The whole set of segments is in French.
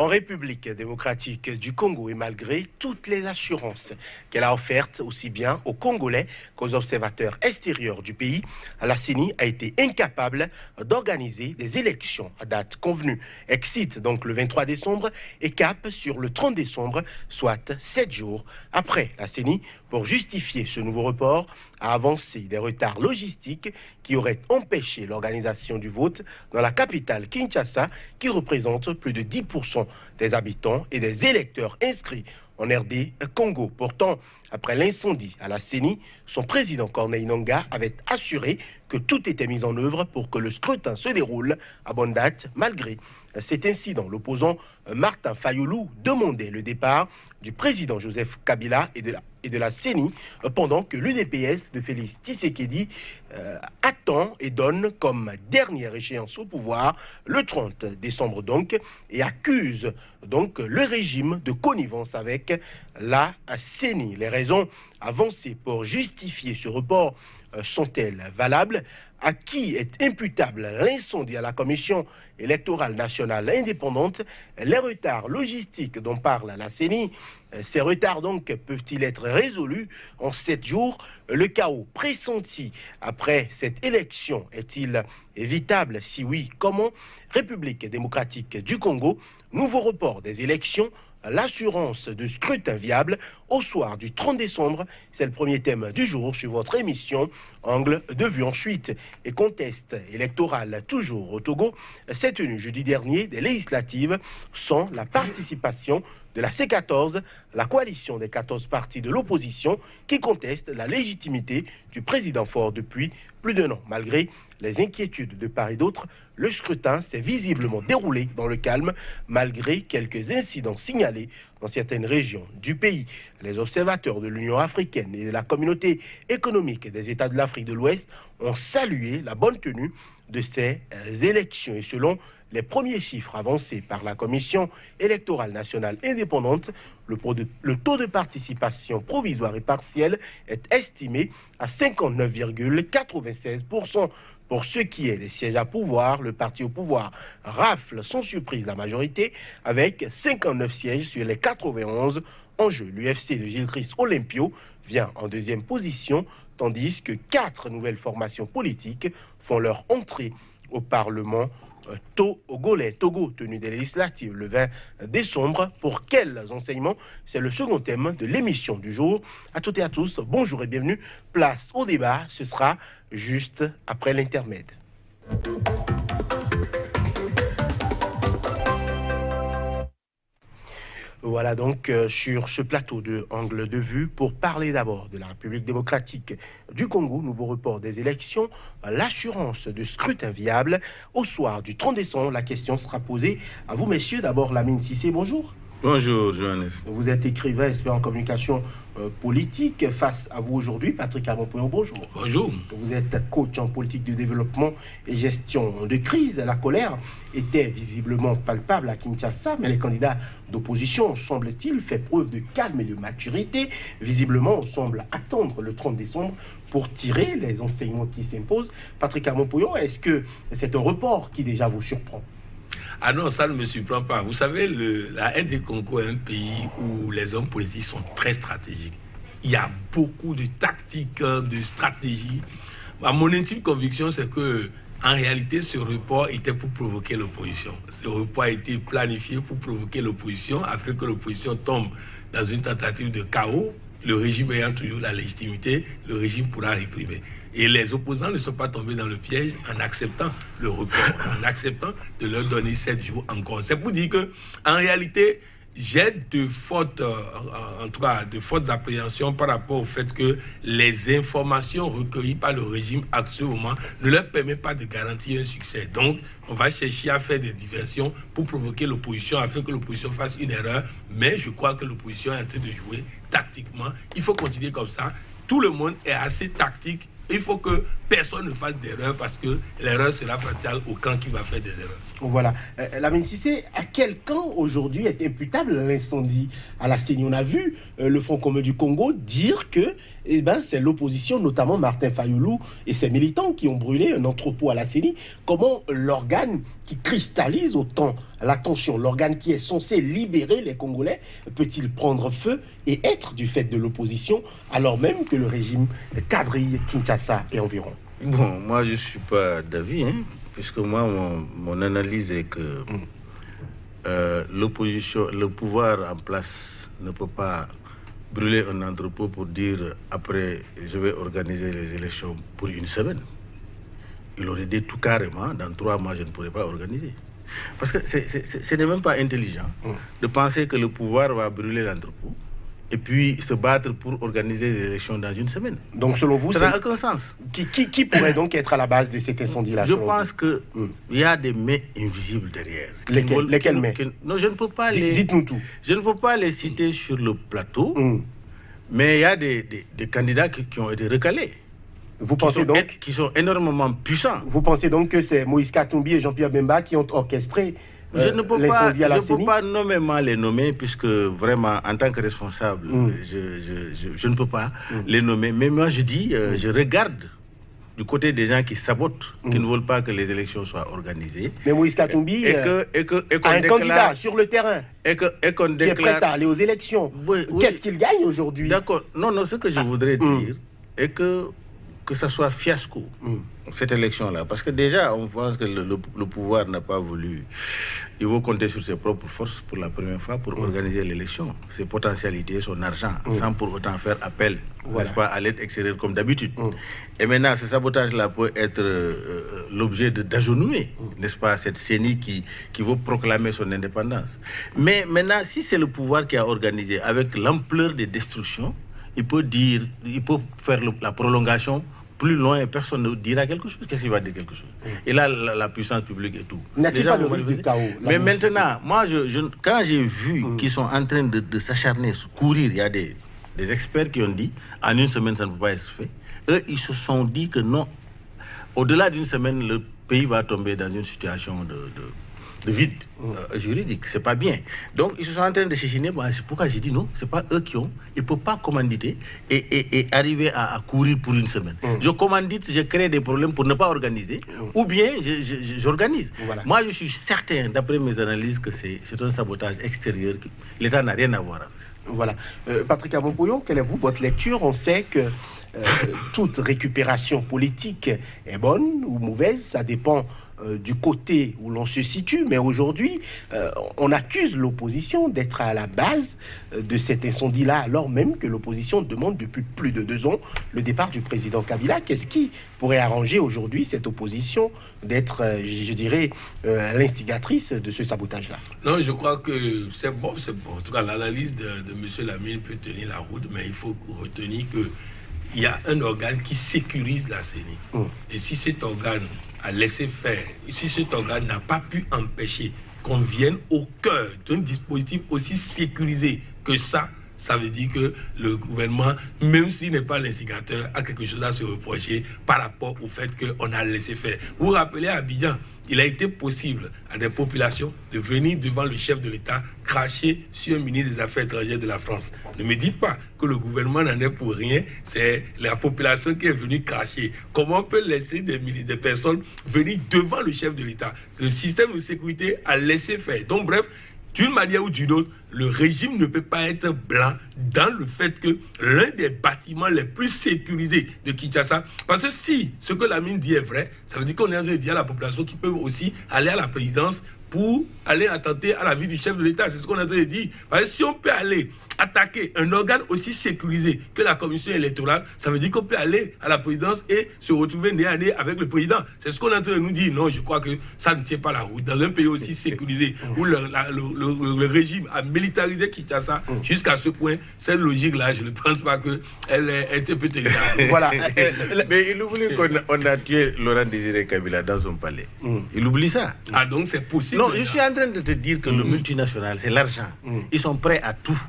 En République démocratique du Congo et malgré toutes les assurances qu'elle a offertes aussi bien aux Congolais qu'aux observateurs extérieurs du pays, la CENI a été incapable d'organiser des élections à date convenue. Excite donc le 23 décembre et cap sur le 30 décembre, soit 7 jours après. La CENI, pour justifier ce nouveau report, a avancé des retards logistiques qui auraient empêché l'organisation du vote dans la capitale Kinshasa, qui représente plus de 10% des habitants et des électeurs inscrits en RD Congo. Pourtant, après l'incendie à la CENI, son président Corneille Nangaa avait assuré que tout était mis en œuvre pour que le scrutin se déroule à bonne date. Malgré cet incident, l'opposant Martin Fayulu demandait le départ du président Joseph Kabila et de la CENI pendant que l'UDPS de Félix Tshisekedi attend et donne comme dernière échéance au pouvoir le 30 décembre donc et accuse donc le régime de connivence avec la CENI. Les raisons avancées pour justifier ce report sont-elles valables? À qui est imputable l'incendie à la Commission électorale nationale indépendante? Les retards logistiques dont parle la CENI, ces retards donc peuvent-ils être résolus en 7 jours? Le chaos pressenti après cette élection est-il évitable? Si oui, comment? République démocratique du Congo, nouveau report des élections, l'assurance de scrutin viable au soir du 30 décembre. C'est le premier thème du jour sur votre émission Angle de vue. Ensuite, et contexte électoral toujours au Togo, s'est tenu jeudi dernier des législatives sans la participation de la C14, la coalition des 14 partis de l'opposition qui conteste la légitimité du président Faure depuis plus d'un an. Malgré les inquiétudes de part et d'autre, le scrutin s'est visiblement déroulé dans le calme, malgré quelques incidents signalés dans certaines régions du pays. Les observateurs de l'Union africaine et de la communauté économique des États de l'Afrique de l'Ouest ont salué la bonne tenue de ces élections. Et selon les premiers chiffres avancés par la Commission électorale nationale indépendante, le taux de participation provisoire et partielle est estimé à 59,96%. Pour ce qui est des sièges à pouvoir, le parti au pouvoir rafle sans surprise la majorité avec 59 sièges sur les 91 en jeu. L'UFC de Gilles-Christ Olympio vient en deuxième position, tandis que 4 nouvelles formations politiques font leur entrée au Parlement togolais. Togo, tenu des législatives le 20 décembre. Pour quels enseignements? C'est le second thème de l'émission du jour. À toutes et à tous, bonjour et bienvenue. Place au débat, ce sera juste après l'intermède. Voilà donc sur ce plateau de Angle de vue pour parler d'abord de la République démocratique du Congo, nouveau report des élections, l'assurance de scrutin viable au soir du 30 décembre. La question sera posée à vous messieurs. D'abord Lamine Sissé, bonjour. Bonjour Johannes. Vous êtes écrivain, expert en communication politique. Face à vous aujourd'hui, Patrick Amopoyon, bonjour. Bonjour. Vous êtes coach en politique de développement et gestion de crise. La colère était visiblement palpable à Kinshasa, mais les candidats d'opposition, semble-t-il, fait preuve de calme et de maturité. Visiblement, on semble attendre le 30 décembre pour tirer les enseignements qui s'imposent. Patrick Amopoyon, est-ce que c'est un report qui déjà vous surprend? Ah non, ça ne me surprend pas. Vous savez, la RD Congo est un pays où les hommes politiques sont très stratégiques. Il y a beaucoup de tactiques, de stratégies. Mon intime conviction, c'est que en réalité, ce report était pour provoquer l'opposition. Ce report a été planifié pour provoquer l'opposition, afin que l'opposition tombe dans une tentative de chaos. Le régime ayant toujours la légitimité, le régime pourra réprimer. Et les opposants ne sont pas tombés dans le piège en acceptant le report, en acceptant de leur donner 7 jours encore. C'est pour dire que, en réalité, j'ai de fortes appréhensions par rapport au fait que les informations recueillies par le régime actuellement ne leur permettent pas de garantir un succès. Donc, on va chercher à faire des diversions pour provoquer l'opposition afin que l'opposition fasse une erreur. Mais je crois que l'opposition est en train de jouer tactiquement. Il faut continuer comme ça. Tout le monde est assez tactique il faut que personne ne fasse d'erreur parce que l'erreur sera fatale au camp qui va faire des erreurs. Voilà. Lamine Cissé, à quel camp aujourd'hui est imputable l'incendie à la CENI? On a vu le Front commun du Congo dire que c'est l'opposition, notamment Martin Fayoulou et ses militants qui ont brûlé un entrepôt à la CENI. Comment l'organe qui cristallise autant l'attention, l'organe qui est censé libérer les Congolais, peut-il prendre feu et être du fait de l'opposition alors même que le régime quadrille Kinshasa et environ? Bon, moi je ne suis pas d'avis, puisque moi mon analyse est que l'opposition, le pouvoir en place ne peut pas brûler un entrepôt pour dire après je vais organiser les élections pour une semaine. Il aurait dit tout carrément, dans 3 mois je ne pourrai pas organiser. Parce que ce n'est même pas intelligent de penser que le pouvoir va brûler l'entrepôt et puis se battre pour organiser les élections dans une semaine. Donc selon vous, ça n'a aucun sens. Qui pourrait donc être à la base de cet incendie-là? Je pense qu'il y a des mains invisibles derrière. Lesquelles mains? Non, je ne peux pas Dites-nous tout. Je ne peux pas les citer sur le plateau, mais il y a des candidats qui ont été recalés. Vous pensez donc qui sont énormément puissants. Vous pensez donc que c'est Moïse Katumbi et Jean-Pierre Bemba qui ont orchestré l'incendie à la CENI? Je ne peux pas nommément les nommer, puisque vraiment, en tant que responsable, je ne peux pas les nommer. Mais moi, je dis, je regarde du côté des gens qui sabotent, qui ne veulent pas que les élections soient organisées. Mais Moïse Katumbi a un candidat sur le terrain qui est prêt à aller aux élections. Qu'est-ce qu'il gagne aujourd'hui? D'accord. Non, ce que je voudrais dire est que ça soit fiasco, cette élection-là. Parce que déjà, on pense que le pouvoir n'a pas voulu. Il veut compter sur ses propres forces pour la première fois pour organiser l'élection. Ses potentialités, son argent, sans pour autant faire appel, n'est-ce pas, à l'aide extérieure comme d'habitude. Et maintenant, ce sabotage-là peut être l'objet d'agenouiller, n'est-ce pas, cette CENI qui veut proclamer son indépendance. Mais maintenant, si c'est le pouvoir qui a organisé, avec l'ampleur des destructions, il peut faire la prolongation plus loin et personne ne dira quelque chose. Qu'est-ce qu'il va dire quelque chose? Et là, la puissance publique et tout. N'a-t-il pas le risque de chaos? Mais maintenant, moi, quand j'ai vu qu'ils sont en train de s'acharner, courir, il y a des experts qui ont dit, en une semaine, ça ne peut pas être fait. Eux, ils se sont dit que non, au-delà d'une semaine, le pays va tomber dans une situation de vide juridique, c'est pas bien. Donc ils se sont en train de chechiner. C'est pourquoi j'ai dit non, c'est pas eux qui ont. Ils ne peuvent pas commanditer et arriver à courir pour une semaine. Je commandite, je crée des problèmes pour ne pas organiser, ou bien j'organise. Voilà. Moi, je suis certain, d'après mes analyses, que c'est un sabotage extérieur. L'État n'a rien à voir avec ça. Voilà. Patrick Abompoyon, quelle est votre lecture? On sait que toute récupération politique est bonne ou mauvaise, ça dépend du côté où l'on se situe, mais aujourd'hui, on accuse l'opposition d'être à la base de cet incendie-là, alors même que l'opposition demande depuis plus de 2 ans le départ du président Kabila. Qu'est-ce qui pourrait arranger aujourd'hui cette opposition d'être, je dirais, l'instigatrice de ce sabotage-là? Non, je crois que c'est bon. En tout cas, l'analyse de M. Lamine peut tenir la route, mais il faut retenir qu'il y a un organe qui sécurise la CENI. Et si cet organe a laissé faire, si cet organe n'a pas pu empêcher qu'on vienne au cœur d'un dispositif aussi sécurisé que ça veut dire que le gouvernement, même s'il n'est pas l'instigateur, a quelque chose à se reprocher par rapport au fait qu'on a laissé faire. Vous vous rappelez à Abidjan, il a été possible à des populations de venir devant le chef de l'État cracher sur un ministre des Affaires étrangères de la France. Ne me dites pas que le gouvernement n'en est pour rien, c'est la population qui est venue cracher. Comment on peut laisser des personnes venir devant le chef de l'État? Le système de sécurité a laissé faire. Donc bref, d'une manière ou d'une autre, le régime ne peut pas être blanc dans le fait que l'un des bâtiments les plus sécurisés de Kinshasa, parce que si ce que Lamine dit est vrai, ça veut dire qu'on est en train de dire à la population qu'ils peuvent aussi aller à la présidence pour aller attenter à la vie du chef de l'État. C'est ce qu'on est en train de dire. Parce que si on peut aller attaquer un organe aussi sécurisé que la commission électorale, ça veut dire qu'on peut aller à la présidence et se retrouver nez à nez avec le président. C'est ce qu'on est en train de nous dire. Non, je crois que ça ne tient pas la route. Dans un pays aussi sécurisé, où le régime a militarisé Kinshasa jusqu'à ce point, cette logique-là, je ne pense pas qu'elle est un peu terrible. Voilà. Mais il oublie qu'on a tué Laurent Désiré Kabila dans son palais. Il oublie ça. Ah, donc c'est possible. Non, je suis en train de te dire que le multinational, c'est l'argent. Ils sont prêts à tout.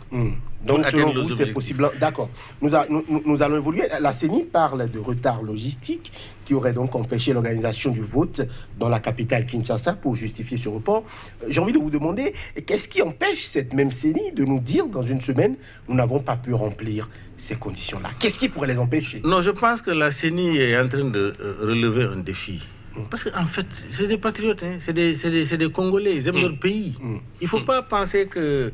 Donc, selon atteindre vous, nos c'est objectifs. possible. D'accord. Nous allons évoluer. La CENI parle de retard logistique qui aurait donc empêché l'organisation du vote dans la capitale Kinshasa pour justifier ce report. J'ai envie de vous demander, qu'est-ce qui empêche cette même CENI de nous dire, dans une semaine, nous n'avons pas pu remplir ces conditions-là? Qu'est-ce qui pourrait les empêcher? Non, je pense que la CENI est en train de relever un défi. Parce qu'en fait, c'est des patriotes, hein. C'est des Congolais, ils aiment leur pays. Il ne faut pas penser que...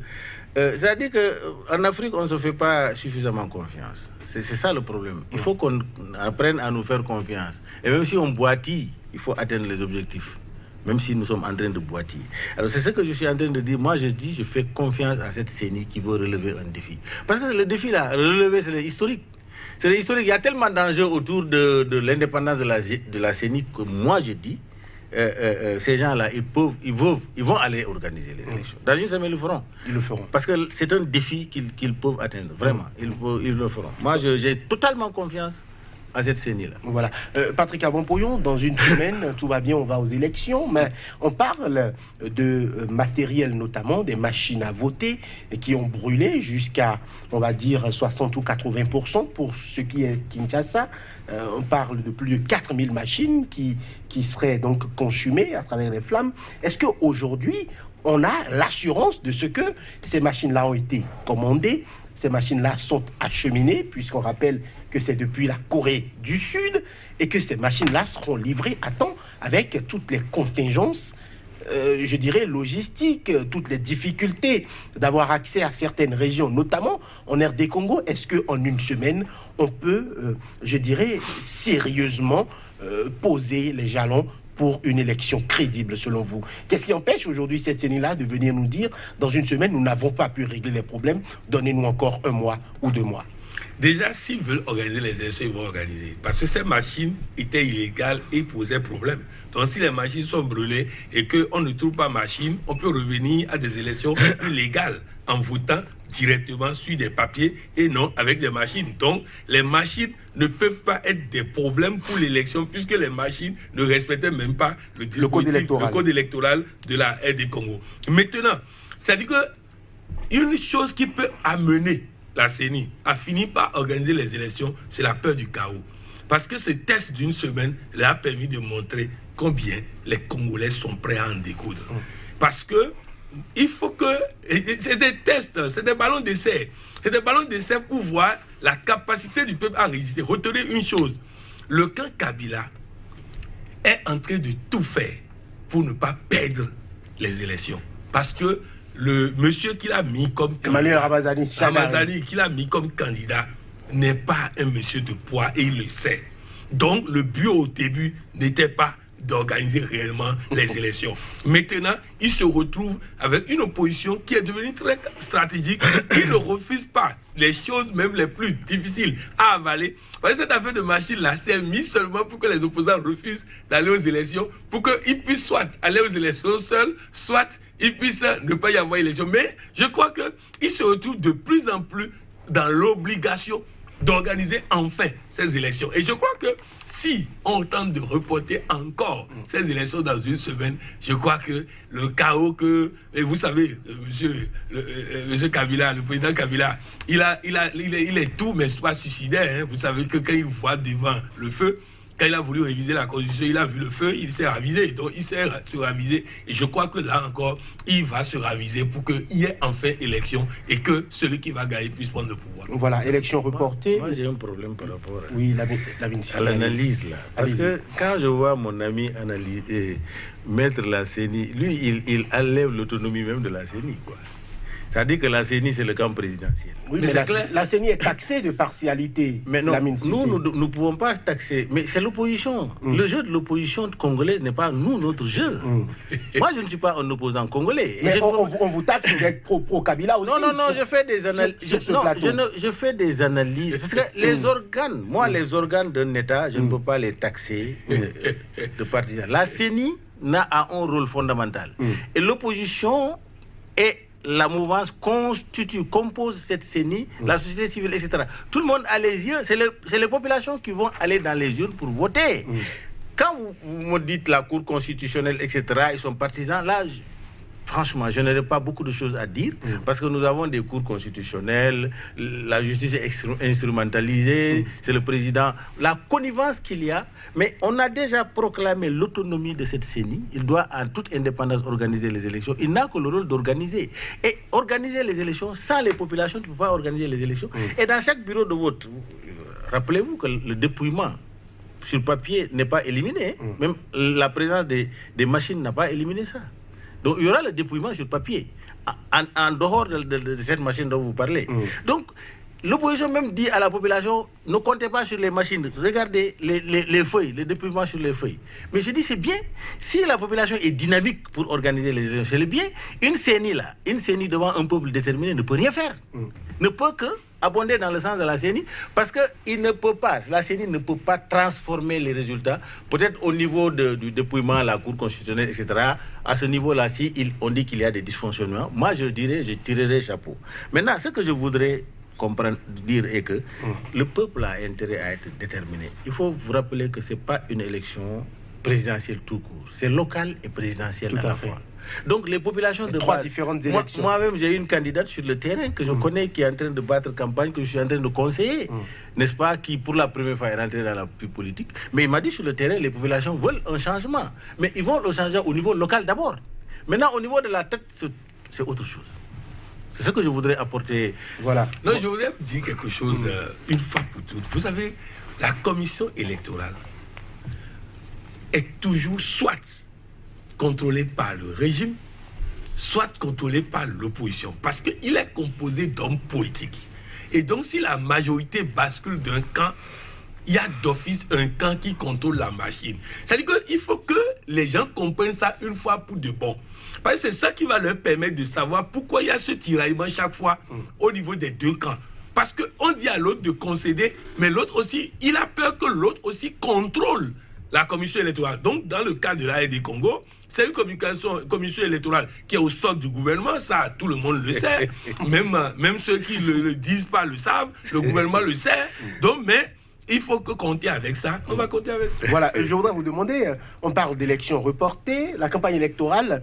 c'est-à-dire qu'en Afrique, on ne se fait pas suffisamment confiance. C'est ça le problème. Il faut qu'on apprenne à nous faire confiance. Et même si on boitille, il faut atteindre les objectifs. Même si nous sommes en train de boitiller. Alors c'est ce que je suis en train de dire. Moi, je dis, je fais confiance à cette CENI qui veut relever un défi. Parce que le défi, là, relever, c'est historique. C'est historique. Il y a tellement d'enjeux autour de l'indépendance de la CENI que moi, je dis, ces gens-là, ils vont aller organiser les élections. Dans une semaine, ils le feront. Ils le feront. Parce que c'est un défi qu'ils peuvent atteindre. Vraiment, ils le feront. Moi, j'ai totalement confiance à cette CENI-là. Voilà. Patrick Abompoyon, dans une semaine, tout va bien, on va aux élections, mais on parle de matériel, notamment des machines à voter, qui ont brûlé jusqu'à, on va dire, 60 ou 80% pour ce qui est Kinshasa. On parle de plus de 4000 machines qui seraient donc consumées à travers les flammes. Est-ce qu'aujourd'hui, on a l'assurance de ce que ces machines-là ont été commandées, ces machines-là sont acheminées, puisqu'on rappelle que c'est depuis la Corée du Sud, et que ces machines-là seront livrées à temps avec toutes les contingences, je dirais, logistiques, toutes les difficultés d'avoir accès à certaines régions, notamment en RD Congo. Est-ce qu'en une semaine, on peut, je dirais, sérieusement poser les jalons pour une élection crédible, selon vous? Qu'est-ce qui empêche aujourd'hui cette CENI-là de venir nous dire, dans une semaine, nous n'avons pas pu régler les problèmes, donnez-nous encore 1 mois ou 2 mois? Déjà, s'ils veulent organiser les élections, ils vont organiser. Parce que ces machines étaient illégales et posaient problème. Donc, si les machines sont brûlées et qu'on ne trouve pas machine, on peut revenir à des élections plus légales en votant directement sur des papiers et non avec des machines. Donc, les machines ne peuvent pas être des problèmes pour l'élection puisque les machines ne respectaient même pas le code électoral de la RD Congo. Maintenant, c'est-à-dire qu'une chose qui peut amener la CENI a fini par organiser les élections, c'est la peur du chaos. Parce que ce test d'une semaine leur a permis de montrer combien les Congolais sont prêts à en découdre. Parce que il faut que... C'est des tests, c'est des ballons d'essai. C'est des ballons d'essai pour voir la capacité du peuple à résister. Retenez une chose, le camp Kabila est en train de tout faire pour ne pas perdre les élections. Parce que le monsieur qu'il a mis comme candidat, Ramazani, qu'il a mis comme candidat, n'est pas un monsieur de poids et il le sait. Donc le but au début n'était pas d'organiser réellement les élections. Maintenant, il se retrouve avec une opposition qui est devenue très stratégique, qui ne refuse pas les choses même les plus difficiles à avaler. Parce que cette affaire de machine-là, c'est mis seulement pour que les opposants refusent d'aller aux élections, pour qu'ils puissent soit aller aux élections seuls, soit ils puissent ne pas y avoir élection. Mais je crois qu'ils se retrouvent de plus en plus dans l'obligation d'organiser enfin ces élections. Et je crois que si on tente de reporter encore ces élections dans une semaine, je crois que le chaos que... Et vous savez, monsieur Kabila, le président Kabila, il est tout, mais pas suicidaire. Hein. Vous savez que quand il voit devant le feu, quand il a voulu réviser la Constitution, il a vu le feu, il s'est ravisé. Donc, il s'est se ravisé. Et je crois que là encore, il va se raviser pour qu'il y ait enfin élection et que celui qui va gagner puisse prendre le pouvoir. Voilà, élection reportée. Moi j'ai un problème par rapport à l'analyse là. Parce que quand je vois mon ami mettre la CENI, lui, il enlève l'autonomie même de la CENI, quoi. C'est-à-dire que la CENI, c'est le camp présidentiel. Oui, mais la CENI est taxée de partialité. Mais non, nous ne pouvons pas taxer. Mais c'est l'opposition. Le jeu de l'opposition congolaise n'est pas notre jeu. Moi, je ne suis pas un opposant congolais. Mais on vous taxe d'être pro-Kabila aussi. Non, je fais des analyses. Je fais des analyses. Parce que les organes, les organes d'un État, je ne peux pas les taxer de partisans. La CENI a un rôle fondamental. Et l'opposition est... La mouvance compose cette CENI, la société civile, etc. Tout le monde a les yeux, c'est les populations qui vont aller dans les urnes pour voter. Quand vous me dites la Cour constitutionnelle, etc., ils sont partisans, là, franchement, je n'aurais pas beaucoup de choses à dire parce que nous avons des cours constitutionnels, la justice est instrumentalisée, c'est le président, la connivence qu'il y a, mais on a déjà proclamé l'autonomie de cette CENI. Il doit en toute indépendance organiser les élections. Il n'a que le rôle d'organiser. Et organiser les élections, sans les populations, tu ne peux pas organiser les élections. Et dans chaque bureau de vote, rappelez-vous que le dépouillement sur papier n'est pas éliminé. Même la présence des machines n'a pas éliminé ça. Donc il y aura le dépouillement sur papier, en dehors de cette machine dont vous parlez. Donc l'opposition même dit à la population, ne comptez pas sur les machines, regardez les feuilles, les dépouillements sur les feuilles. Mais je dis, c'est bien, si la population est dynamique pour organiser les élections, c'est bien. Une CENI devant un peuple déterminé ne peut rien faire. Ne peut que abonder dans le sens de la CENI, parce que la CENI ne peut pas transformer les résultats, peut-être au niveau du dépouillement, la Cour constitutionnelle, etc. À ce niveau-là, si on dit qu'il y a des dysfonctionnements, moi je tirerai chapeau. Maintenant, ce que je voudrais dire est que le peuple a intérêt à être déterminé. Il faut vous rappeler que ce n'est pas une élection présidentielle tout court, c'est local et présidentielle à la fois. Donc les populations de trois différentes élections. Moi-même, j'ai une candidate sur le terrain que je connais, qui est en train de battre campagne, que je suis en train de conseiller, n'est-ce pas, qui pour la première fois est rentrée dans la vie politique. Mais il m'a dit sur le terrain, les populations veulent un changement. Mais ils vont le changer au niveau local d'abord. Maintenant, au niveau de la tête, c'est autre chose. C'est ce que je voudrais apporter. Voilà. Non, je voudrais dire quelque chose une fois pour toutes. Vous savez, la commission électorale est toujours soit contrôlé par le régime, soit contrôlé par l'opposition. Parce qu'il est composé d'hommes politiques. Et donc, si la majorité bascule d'un camp, il y a d'office un camp qui contrôle la machine. C'est-à-dire qu'il faut que les gens comprennent ça une fois pour de bon. Parce que c'est ça qui va leur permettre de savoir pourquoi il y a ce tiraillement chaque fois au niveau des deux camps. Parce qu'on dit à l'autre de concéder, mais l'autre aussi, il a peur que l'autre aussi contrôle la commission électorale. Donc, dans le cas de la RD Congo, c'est une commission électorale qui est au socle du gouvernement, ça, tout le monde le sait. Même ceux qui ne le disent pas le savent, le gouvernement le sait. Donc, mais il faut que compter avec ça. On va compter avec ça. Voilà, je voudrais vous demander, on parle d'élections reportées, la campagne électorale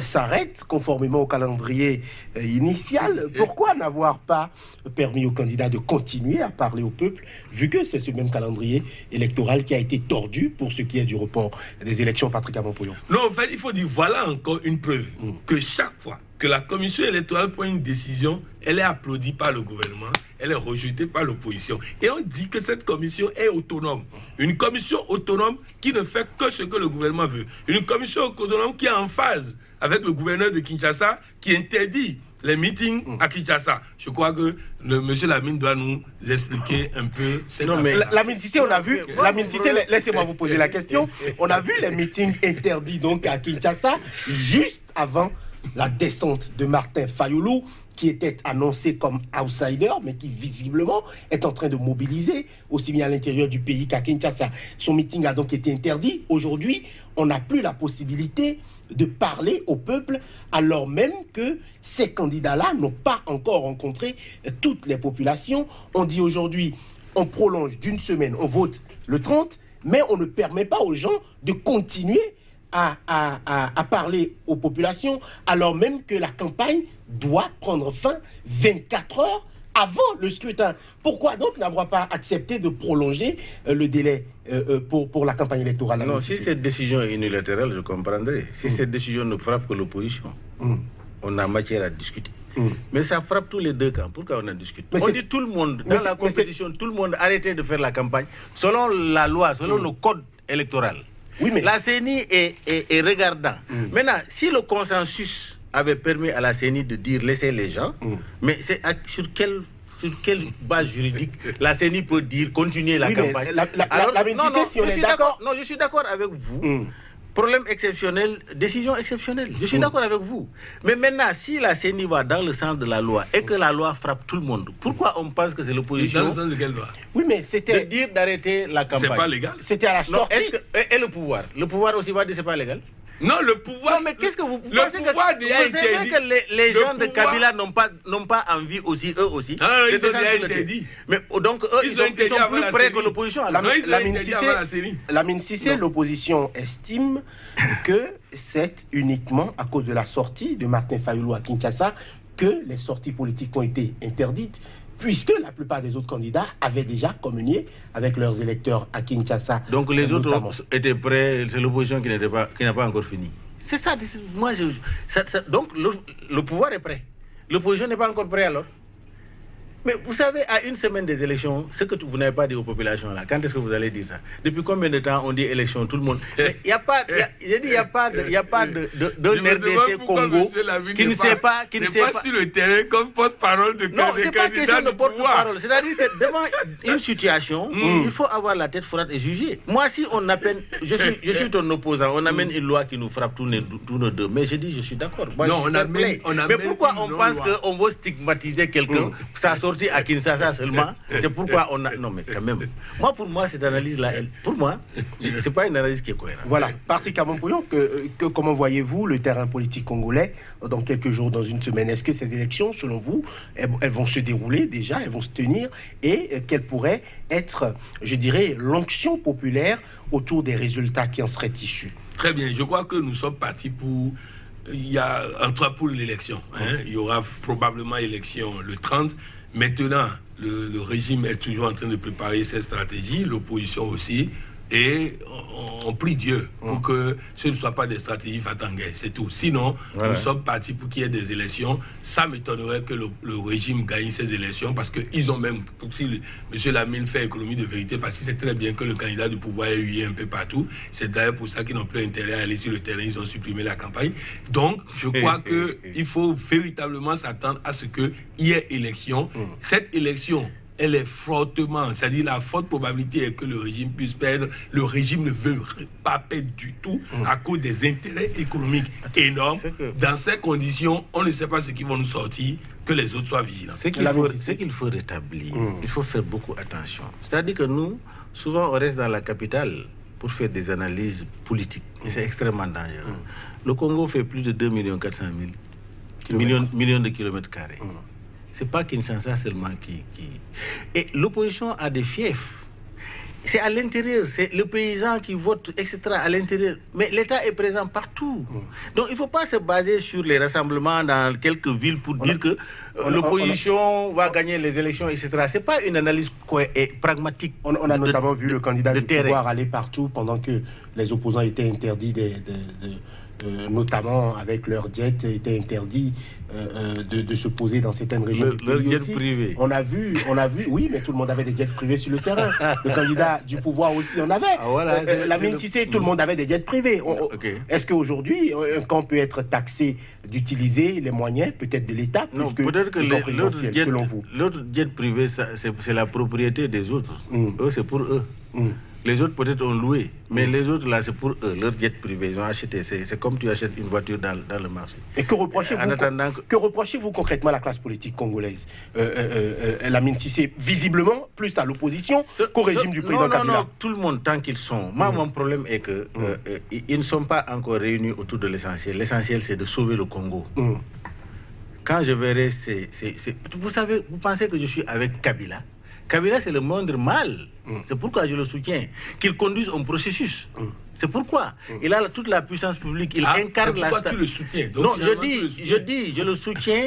s'arrête conformément au calendrier initial. Pourquoi n'avoir pas permis aux candidats de continuer à parler au peuple, vu que c'est ce même calendrier électoral qui a été tordu pour ce qui est du report des élections, Patrick Amopoyon? Non, en fait, il faut dire, voilà encore une preuve que chaque fois que la commission électorale prend une décision, elle est applaudie par le gouvernement, elle est rejetée par l'opposition. Et on dit que cette commission est autonome. Une commission autonome qui ne fait que ce que le gouvernement veut. Une commission autonome qui est en phase avec le gouverneur de Kinshasa, qui interdit les meetings à Kinshasa. Je crois que monsieur Lamine doit nous expliquer un peu cette Lamine Fissé, on a vu, Lamine Fissé, laissez-moi vous poser la question. On a vu les meetings interdits donc à Kinshasa, juste avant la descente de Martin Fayulu, qui était annoncé comme outsider, mais qui visiblement est en train de mobiliser aussi bien à l'intérieur du pays qu'à Kinshasa. Son meeting a donc été interdit. Aujourd'hui, on n'a plus la possibilité de parler au peuple, alors même que ces candidats-là n'ont pas encore rencontré toutes les populations. On dit aujourd'hui, on prolonge d'une semaine, on vote le 30, mais on ne permet pas aux gens de continuer à parler aux populations, alors même que la campagne doit prendre fin 24 heures avant le scrutin. Pourquoi donc n'avoir pas accepté de prolonger le délai pour la campagne électorale? Non, si cette décision est unilatérale, je comprendrai. Si cette décision ne frappe que l'opposition, on a matière à discuter. Mais ça frappe tous les deux camps. Pourquoi on en discute? On dit tout le monde, dans la compétition, tout le monde arrêtez de faire la campagne selon la loi, selon le code électoral. Oui, mais... La CENI est regardant. Maintenant, si le consensus avait permis à la CENI de dire laissez les gens, mais c'est sur quelle base juridique la CENI peut dire continuer la campagne? Je suis d'accord avec vous. Problème exceptionnel, décision exceptionnelle. Je suis d'accord avec vous. Mais maintenant, si la CENI va dans le sens de la loi et que la loi frappe tout le monde, pourquoi on pense que c'est l'opposition? Dans le sens de quelle loi? Oui, mais c'était... De dire d'arrêter la campagne. C'est pas légal. C'était à la sortie. Et le pouvoir? Le pouvoir aussi va dire que c'est pas légal? Non, le pouvoir... Non, mais qu'est-ce que vous pensez que les gens de Kabila n'ont pas envie aussi, eux aussi? Non, ils ont déjà interdit. Mais donc, eux, ils sont plus près que l'opposition. Lamine Cissé, l'opposition estime que c'est uniquement à cause de la sortie de Martin Fayulu à Kinshasa que les sorties politiques ont été interdites, puisque la plupart des autres candidats avaient déjà communié avec leurs électeurs à Kinshasa. Donc les autres étaient prêts, c'est l'opposition qui n'a pas encore fini. C'est ça, donc le pouvoir est prêt. L'opposition n'est pas encore prête alors. Mais vous savez, à une semaine des élections, ce que vous n'avez pas dit aux populations là, quand est-ce que vous allez dire ça? Depuis combien de temps on dit élection, tout le monde? Il n'y a pas, j'ai dit, il n'y a pas de RDC Congo qui ne sait pas, sur le terrain comme porte-parole de non, c'est pas question de porte-parole. C'est-à-dire que devant une situation, il faut avoir la tête froide et juger. Moi, si on appelle, je suis ton opposant, on amène une loi qui nous frappe tous nos deux. Mais je dis, je suis d'accord. Non, on amène. Mais pourquoi on pense qu'on veut stigmatiser quelqu'un? Ça sorti à Kinshasa seulement, c'est pourquoi on a... Non mais quand même, pour moi cette analyse-là, pour moi, c'est pas une analyse qui est cohérente. Voilà, Patrick Abompouyon, comment voyez-vous le terrain politique congolais dans quelques jours, dans une semaine? Est-ce que ces élections, selon vous, elles vont se dérouler déjà, elles vont se tenir, et quelle pourrait être, je dirais, l'onction populaire autour des résultats qui en seraient issus? Très bien, je crois que nous sommes partis pour... Il y a un toit pour l'élection. Il y aura probablement élection le 30. Maintenant, le régime est toujours en train de préparer ses stratégies, l'opposition aussi, et on prie Dieu pour que ce ne soit pas des stratégies fatangais, c'est tout. Sinon, nous sommes partis pour qu'il y ait des élections. Ça m'étonnerait que le régime gagne ces élections, parce qu'ils ont même, si M. Lamine fait économie de vérité, parce qu'il sait très bien que le candidat du pouvoir est hué un peu partout. C'est d'ailleurs pour ça qu'ils n'ont plus intérêt à aller sur le terrain, ils ont supprimé la campagne. Donc, je crois qu'il faut véritablement s'attendre à ce qu'il y ait élection. Cette élection, elle est fortement, c'est-à-dire la forte probabilité est que le régime puisse perdre. Le régime ne veut pas perdre du tout à cause des intérêts économiques énormes. Dans ces conditions, on ne sait pas ce qui vont nous sortir, que les autres soient vigilants. Ce qu'il faut rétablir, il faut faire beaucoup attention. C'est-à-dire que nous, souvent, on reste dans la capitale pour faire des analyses politiques. Et c'est extrêmement dangereux. Le Congo fait plus de 2 400 000 millions de kilomètres carrés. C'est pas Kinshasa seulement qui... Et l'opposition a des fiefs. C'est à l'intérieur, c'est le paysan qui vote, etc. à l'intérieur. Mais l'État est présent partout. Donc il ne faut pas se baser sur les rassemblements dans quelques villes pour dire que l'opposition va gagner les élections, etc. Ce n'est pas une analyse pragmatique. On a notamment vu le candidat du pouvoir aller partout pendant que les opposants étaient interdits notamment avec leur jet, était interdit de se poser dans certaines régions. Le jet privé. On a vu, oui, mais tout le monde avait des jets privés sur le terrain. Le candidat du pouvoir aussi en avait. Lamine Cissé, tout le monde avait des jets privés. Est-ce qu'aujourd'hui, un camp peut être taxé d'utiliser les moyens, peut-être de l'État, plus que peut-être que l'autre jet privé, c'est la propriété des autres. Eux, c'est pour eux. Les autres peut-être ont loué, mais les autres là c'est pour eux, leur jet privé, ils ont acheté. C'est comme tu achètes une voiture dans le marché. Et que reprochez-vous concrètement à la classe politique congolaise? Lamine Cissé, visiblement plus à l'opposition qu'au régime du président Kabila. Non, tout le monde tant qu'ils sont. Moi, mon problème est que ils ne sont pas encore réunis autour de l'essentiel. L'essentiel c'est de sauver le Congo. Quand je verrai, vous savez, vous pensez que je suis avec Kabila? Kabila, c'est le moindre mal. C'est pourquoi je le soutiens. Qu'il conduise un processus. C'est pourquoi. Il a toute la puissance publique. Il incarne la... Pourquoi tu le soutiens? Non, je le soutiens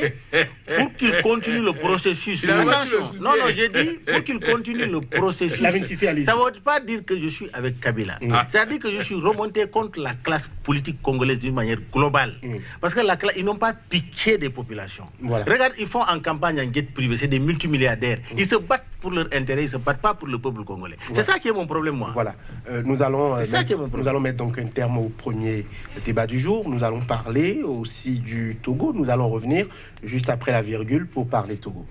pour qu'il continue le processus. Attention. Non, j'ai dit pour qu'il continue le processus. Ça ne veut pas dire que je suis avec Kabila. Ça veut dire que je suis remonté contre la classe politique congolaise d'une manière globale. Parce que ils n'ont pas pitié des populations. Voilà. Regarde, ils font en campagne en jet privé. C'est des multimilliardaires. Ils se battent pour leur intérêt. Ils ne se battent pas pour le peuple congolais. Voilà. C'est ça qui est mon problème, moi. Voilà. Nous allons mettre donc un terme au premier débat du jour. Nous allons parler aussi du Togo. Nous allons revenir juste après la virgule pour parler Togo.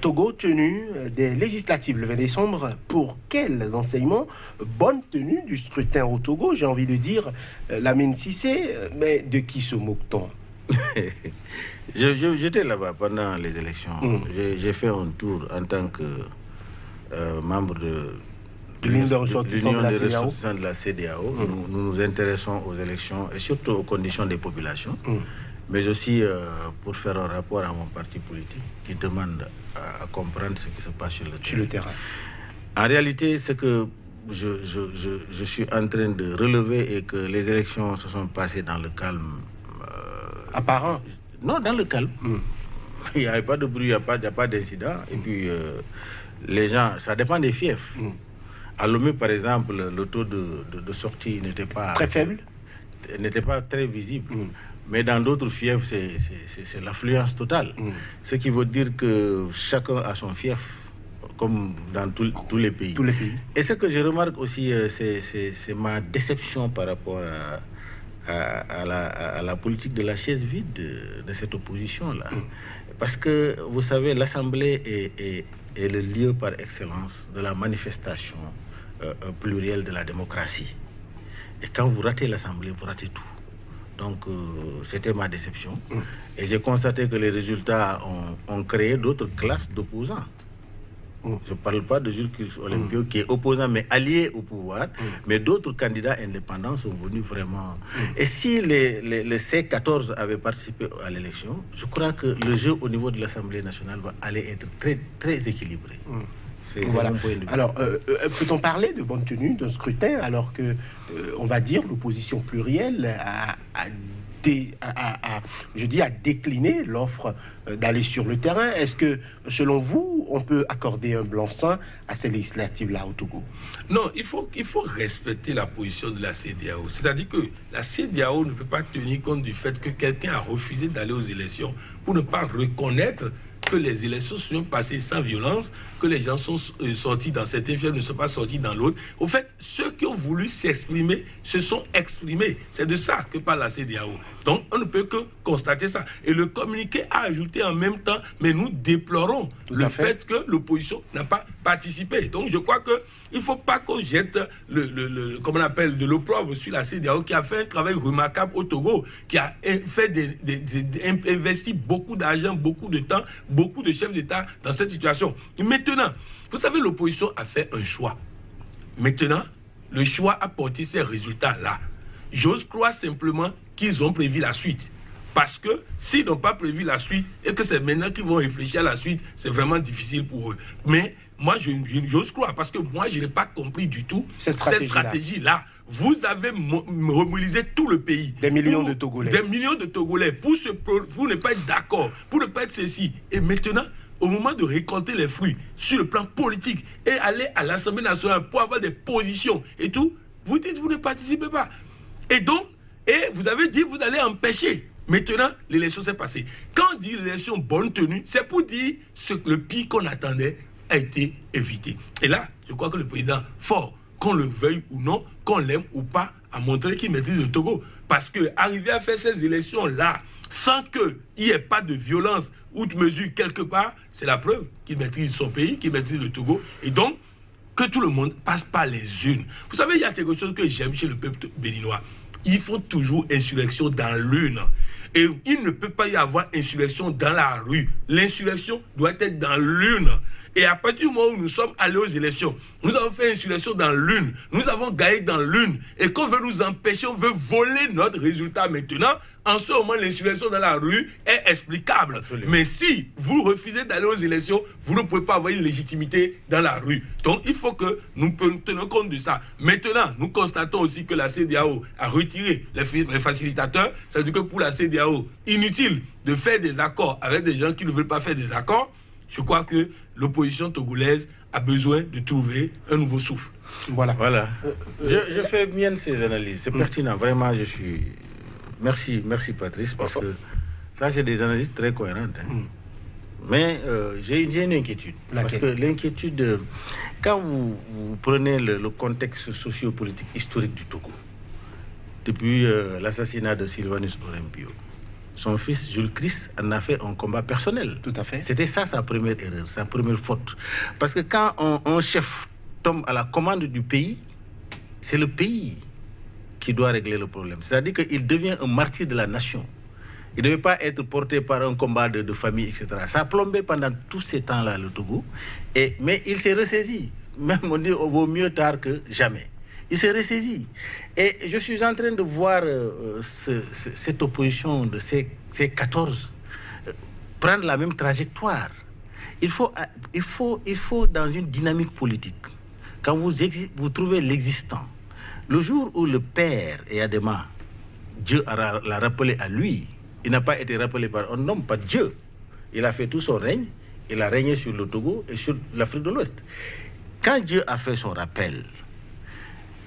Togo, tenue des législatives le 20 décembre. Pour quels enseignements? Bonne tenue du scrutin au Togo, j'ai envie de dire, Lamine Cissé, mais de qui se moque-t-on? J'étais là-bas pendant les élections. J'ai fait un tour en tant que membre de l'Union des ressortissants de la CEDEAO. Nous nous intéressons aux élections et surtout aux conditions des populations, mais aussi pour faire un rapport à mon parti politique qui demande à comprendre ce qui se passe sur le terrain. En réalité, ce que je suis en train de relever est que les élections se sont passées dans le calme. Apparent? Non, dans le calme. Il n'y avait pas de bruit, il n'y a pas d'incident. Et puis, les gens, ça dépend des fiefs. À Lomé, par exemple, le taux de sortie n'était pas... Très faible? N'était pas très visible. Mais dans d'autres fiefs, c'est l'affluence totale. Ce qui veut dire que chacun a son fief, comme dans tous les pays. Et ce que je remarque aussi, c'est ma déception par rapport à la politique de la chaise vide de cette opposition-là. Parce que, vous savez, l'Assemblée est le lieu par excellence de la manifestation plurielle de la démocratie. Et quand vous ratez l'Assemblée, vous ratez tout. Donc, c'était ma déception. Et j'ai constaté que les résultats ont créé d'autres classes d'opposants. Je ne parle pas de Jules Olympio qui est opposant mais allié au pouvoir, mais d'autres candidats indépendants sont venus vraiment. Et si les C14 avaient participé à l'élection, je crois que le jeu au niveau de l'Assemblée nationale va aller être très, très équilibré. Voilà. Alors, peut-on parler de bonne tenue d'un scrutin alors que, on va dire, l'opposition plurielle a décliné l'offre d'aller sur le terrain? Est-ce que, selon vous, on peut accorder un blanc-seing à ces législatives-là au Togo? Non, il faut respecter la position de la CEDEAO. C'est-à-dire que la CEDEAO ne peut pas tenir compte du fait que quelqu'un a refusé d'aller aux élections pour ne pas reconnaître que les élections se sont passées sans violence, que les gens sont sortis dans certains fiefs, ne sont pas sortis dans l'autre. Au fait, ceux qui ont voulu s'exprimer se sont exprimés. C'est de ça que parle la CEDEAO. Donc, on ne peut que constater ça. Et le communiqué a ajouté en même temps, mais nous déplorons le fait que l'opposition n'a pas participé. Donc, je crois qu'il ne faut pas qu'on jette comme on appelle, de l'opprobre sur la CEDEAO qui a fait un travail remarquable au Togo, qui a fait investi beaucoup d'argent, beaucoup de temps, beaucoup de chefs d'État dans cette situation. Maintenant, vous savez, l'opposition a fait un choix. Maintenant, le choix a porté ces résultats-là. J'ose croire simplement qu'ils ont prévu la suite. Parce que s'ils n'ont pas prévu la suite et que c'est maintenant qu'ils vont réfléchir à la suite, c'est vraiment difficile pour eux. Mais moi, j'ose croire, parce que moi, je n'ai pas compris du tout cette stratégie-là. Vous avez mobilisé tout le pays. Des millions de Togolais. Des millions de Togolais pour ne pas être d'accord, pour ne pas être ceci. Et maintenant, au moment de récolter les fruits sur le plan politique et aller à l'Assemblée nationale pour avoir des positions et tout, vous dites vous ne participez pas. Et donc, vous avez dit vous allez empêcher. Maintenant, l'élection s'est passée. Quand on dit l'élection bonne tenue, c'est pour dire que le pire qu'on attendait a été évité. Et là, je crois que le président fort, qu'on le veuille ou non, qu'on l'aime ou pas, a montré qu'il maîtrise le Togo. Parce que arriver à faire ces élections-là, sans qu'il n'y ait pas de violence ou de mesure quelque part, c'est la preuve qu'il maîtrise son pays, qu'il maîtrise le Togo. Et donc, que tout le monde passe par les urnes. Vous savez, il y a quelque chose que j'aime chez le peuple béninois. Il faut toujours insurrection dans l'urne. Et il ne peut pas y avoir insurrection dans la rue. L'insurrection doit être dans l'urne. Et à partir du moment où nous sommes allés aux élections, nous avons fait insurrection dans l'une, nous avons gagné dans l'une, et qu'on veut nous empêcher, on veut voler notre résultat maintenant, en ce moment, l'insurrection dans la rue est explicable. Absolument. Mais si vous refusez d'aller aux élections, vous ne pouvez pas avoir une légitimité dans la rue. Donc, il faut que nous tenions compte de ça. Maintenant, nous constatons aussi que la CEDEAO a retiré les facilitateurs. Ça veut dire que pour la CEDEAO, inutile de faire des accords avec des gens qui ne veulent pas faire des accords. Je crois que l'opposition togolaise a besoin de trouver un nouveau souffle. Voilà. Je fais mienne ces analyses. C'est pertinent. Vraiment, je suis... Merci Patrice, parce que ça, c'est des analyses très cohérentes. Mais j'ai une inquiétude. Parce que l'inquiétude, quand vous prenez le contexte sociopolitique historique du Togo, depuis l'assassinat de Sylvanus Olympio, son fils Jules Christ en a fait un combat personnel. Tout à fait. C'était ça sa première erreur, sa première faute. Parce que quand un chef tombe à la commande du pays, c'est le pays qui doit régler le problème. C'est-à-dire qu'il devient un martyr de la nation. Il ne devait pas être porté par un combat de famille, etc. Ça a plombé pendant tous ces temps-là, le Togo. Mais il s'est ressaisi. Même on dit, vaut mieux tard que jamais. Il s'est ressaisi. Et je suis en train de voir cette opposition de ces 14 prendre la même trajectoire. Il faut dans une dynamique politique, quand vous trouvez l'existant, le jour où le père Eyadema, Dieu l'a rappelé à lui, il n'a pas été rappelé par un homme, par Dieu. Il a fait tout son règne, il a régné sur le Togo et sur l'Afrique de l'Ouest. Quand Dieu a fait son rappel,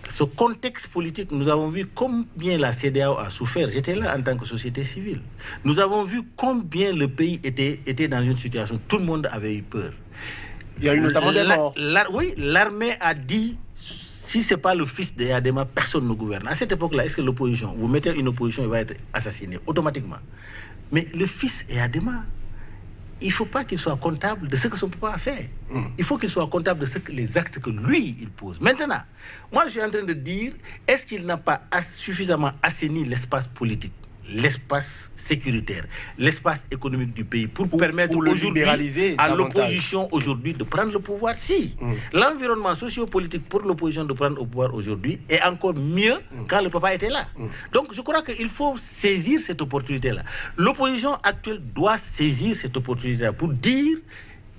ce contexte politique, nous avons vu combien la CEDEAO a souffert. J'étais là en tant que société civile. Nous avons vu combien le pays était dans une situation, tout le monde avait eu peur. Il y a eu notamment des morts. Oui, l'armée a dit, si ce n'est pas le fils de Eyadema, personne ne gouverne. À cette époque-là, est-ce que l'opposition, vous mettez une opposition, il va être assassiné automatiquement. Mais le fils Eyadema, il ne faut pas qu'il soit comptable de ce que son papa a fait. Il faut qu'il soit comptable de les actes que lui, il pose. Maintenant, moi, je suis en train de dire, est-ce qu'il n'a pas suffisamment assaini l'espace politique, l'espace sécuritaire, l'espace économique du pays pour permettre aujourd'hui à l'opposition aujourd'hui de prendre le pouvoir? Si. L'environnement sociopolitique pour l'opposition de prendre le pouvoir aujourd'hui est encore mieux quand le papa était là. Donc je crois qu'il faut saisir cette opportunité-là. L'opposition actuelle doit saisir cette opportunité-là pour dire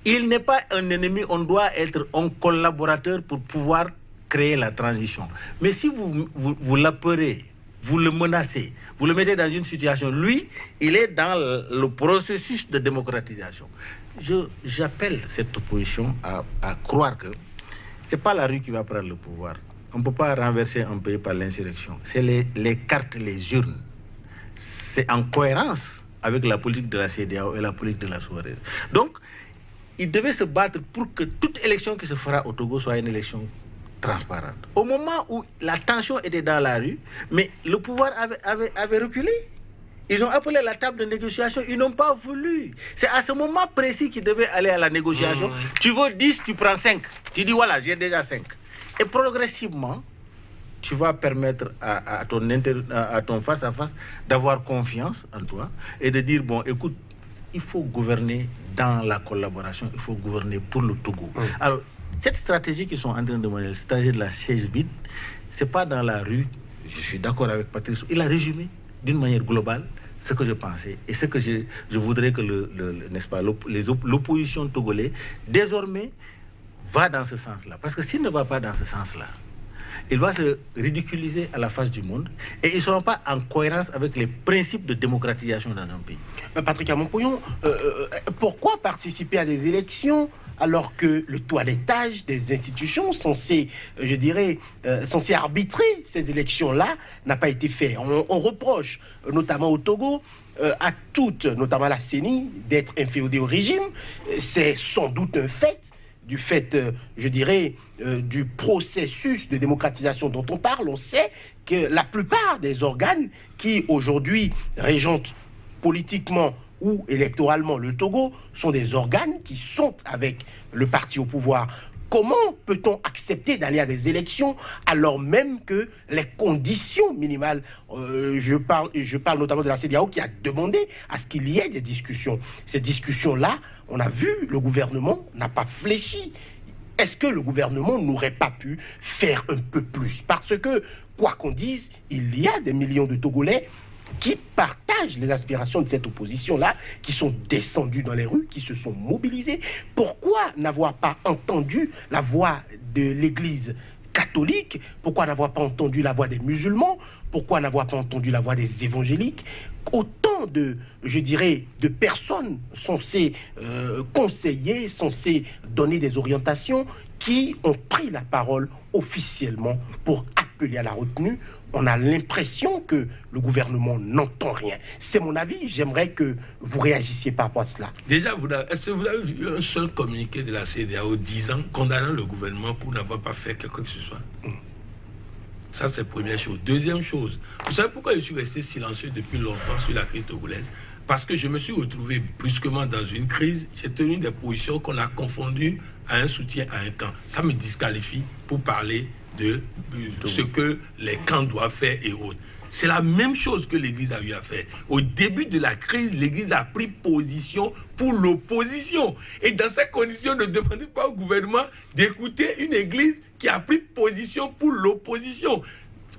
il n'est pas un ennemi, on doit être un collaborateur pour pouvoir créer la transition. Mais si vous l'appelez, vous le menacez, vous le mettez dans une situation, lui, il est dans le processus de démocratisation. J'appelle cette opposition à croire que ce n'est pas la rue qui va prendre le pouvoir. On ne peut pas renverser un pays par l'insurrection. C'est les cartes, les urnes. C'est en cohérence avec la politique de la CEDEAO et la politique de la sous-région. Donc, il devait se battre pour que toute élection qui se fera au Togo soit une élection transparente. Au moment où la tension était dans la rue, mais le pouvoir avait reculé. Ils ont appelé la table de négociation, ils n'ont pas voulu. C'est à ce moment précis qu'ils devaient aller à la négociation. Tu veux 10, tu prends 5. Tu dis voilà, j'ai déjà 5. Et progressivement, tu vas permettre à ton face-à-face d'avoir confiance en toi et de dire, bon, écoute, il faut gouverner dans la collaboration, il faut gouverner pour le Togo. Alors, cette stratégie qu'ils sont en train de mener, la stratégie de la chaise vide, ce n'est pas dans la rue. Je suis d'accord avec Patrice. Il a résumé d'une manière globale ce que je pensais et ce que je voudrais que n'est-ce pas, l'opposition togolaise désormais va dans ce sens-là. Parce que s'il ne va pas dans ce sens-là, il va se ridiculiser à la face du monde et ils ne seront pas en cohérence avec les principes de démocratisation dans un pays. Patrick Amonkouyon, pourquoi participer à des élections alors que le toilettage des institutions censées arbitrer ces élections-là n'a pas été fait? On reproche notamment au Togo à toutes, notamment à la CENI, d'être inféodée au régime. C'est sans doute un fait. Du fait, du processus de démocratisation dont on parle, on sait que la plupart des organes qui aujourd'hui régentent politiquement ou électoralement le Togo sont des organes qui sont avec le parti au pouvoir. Comment peut-on accepter d'aller à des élections alors même que les conditions minimales, je parle notamment de la CEDEAO qui a demandé à ce qu'il y ait des discussions. Ces discussions-là, on a vu, le gouvernement n'a pas fléchi. Est-ce que le gouvernement n'aurait pas pu faire un peu plus? Parce que, quoi qu'on dise, il y a des millions de Togolais qui partagent les aspirations de cette opposition-là, qui sont descendus dans les rues, qui se sont mobilisés. Pourquoi n'avoir pas entendu la voix de l'Église catholique? Pourquoi n'avoir pas entendu la voix des musulmans? Pourquoi n'avoir pas entendu la voix des évangéliques? Autant de personnes censées conseiller, censées donner des orientations, qui ont pris la parole officiellement pour appeler à la retenue. On a l'impression que le gouvernement n'entend rien. C'est mon avis, j'aimerais que vous réagissiez par rapport à cela. Déjà, est-ce que vous avez vu un seul communiqué de la CEDEAO disant, condamnant le gouvernement pour n'avoir pas fait quelque que ce soit? Ça, c'est la première chose. Deuxième chose, vous savez pourquoi je suis resté silencieux depuis longtemps sur la crise togolaise? Parce que je me suis retrouvé brusquement dans une crise. J'ai tenu des positions qu'on a confondues à un soutien à un camp. Ça me disqualifie pour parler de ce que les camps doivent faire et autres. C'est la même chose que l'Église a eu à faire. Au début de la crise, l'Église a pris position pour l'opposition. Et dans ces conditions, ne demandez pas au gouvernement d'écouter une Église qui a pris position pour l'opposition.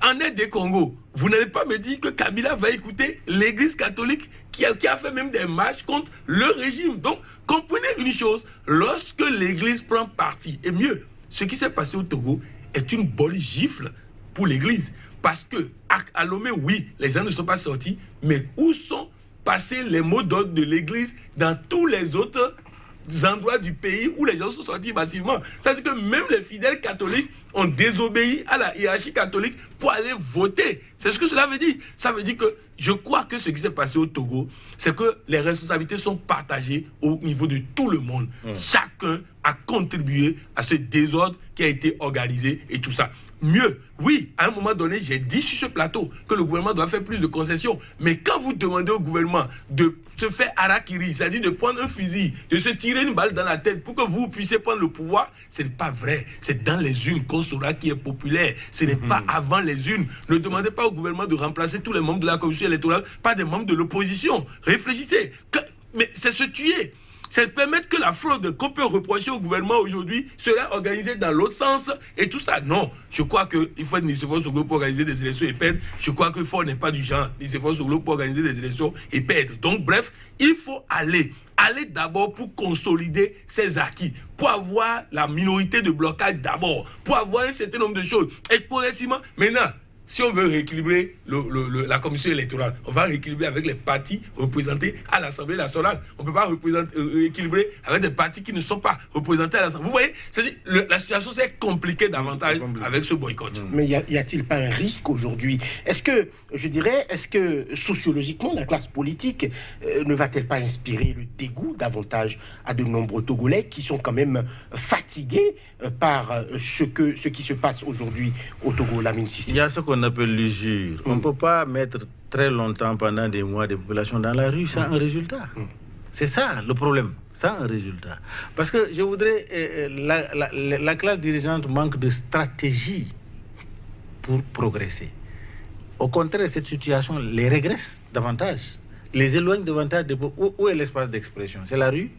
En aide des Congo, vous n'allez pas me dire que Kabila va écouter l'Église catholique qui a fait même des marches contre le régime. Donc, comprenez une chose, lorsque l'Église prend parti, et mieux, ce qui s'est passé au Togo est une bonne gifle pour l'Église. Parce que à Lomé, oui, les gens ne sont pas sortis, mais où sont passés les mots d'ordre de l'Église dans tous les autres endroits du pays où les gens sont sortis massivement? C'est-à-dire que même les fidèles catholiques ont désobéi à la hiérarchie catholique pour aller voter. C'est ce que cela veut dire. Ça veut dire que je crois que ce qui s'est passé au Togo, c'est que les responsabilités sont partagées au niveau de tout le monde. Chacun a contribué à ce désordre qui a été organisé et tout ça. Mieux, oui, à un moment donné, j'ai dit sur ce plateau que le gouvernement doit faire plus de concessions. Mais quand vous demandez au gouvernement de se faire harakiri, c'est-à-dire de prendre un fusil, de se tirer une balle dans la tête pour que vous puissiez prendre le pouvoir, ce n'est pas vrai. C'est dans les urnes qu'on saura qui est populaire. Ce n'est pas avant les urnes. Ne demandez pas au gouvernement de remplacer tous les membres de la commission électorale par des membres de l'opposition. Réfléchissez. Mais c'est se tuer. C'est permettre que la fraude qu'on peut reprocher au gouvernement aujourd'hui serait organisée dans l'autre sens et tout ça. Non, je crois qu'il faut être Nicéphore Soglo pour organiser des élections et perdre. Je crois qu'il faut n'est pas du genre Nicéphore Soglo pour organiser des élections et perdre. Donc bref, il faut aller d'abord pour consolider ses acquis, pour avoir la minorité de blocage d'abord, pour avoir un certain nombre de choses. Et progressivement, maintenant, si on veut rééquilibrer la commission électorale, on va rééquilibrer avec les partis représentés à l'Assemblée nationale. On ne peut pas rééquilibrer avec des partis qui ne sont pas représentés à l'Assemblée. Vous voyez, la situation s'est compliquée davantage avec ce boycott. Mais y a-t-il pas un risque aujourd'hui? Est-ce que sociologiquement, la classe politique ne va-t-elle pas inspirer le dégoût davantage à de nombreux Togolais qui sont quand même fatigués par ce qui se passe aujourd'hui au Togo, Lamine Cissé? Il y a ce qu'on appelle l'usure. On ne peut pas mettre très longtemps, pendant des mois, des populations dans la rue sans un résultat. C'est ça le problème, sans un résultat. Parce que je voudrais... la classe dirigeante manque de stratégie pour progresser. Au contraire, cette situation les régresse davantage, les éloigne davantage de... Où est l'espace d'expression? C'est la rue?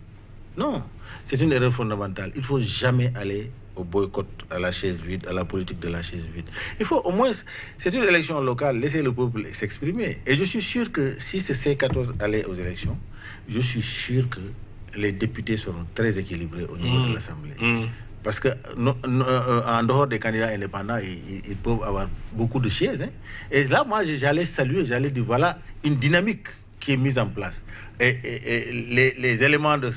Non, c'est une erreur fondamentale. Il ne faut jamais aller au boycott, à la chaise vide, à la politique de la chaise vide. Il faut au moins, c'est une élection locale, laisser le peuple s'exprimer. Et je suis sûr que si ce C14 allait aux élections, je suis sûr que les députés seront très équilibrés au niveau de l'Assemblée. Parce que en dehors des candidats indépendants, ils peuvent avoir beaucoup de chaises. Hein. Et là, moi, j'allais saluer, j'allais dire, voilà une dynamique qui est mise en place. Et les éléments de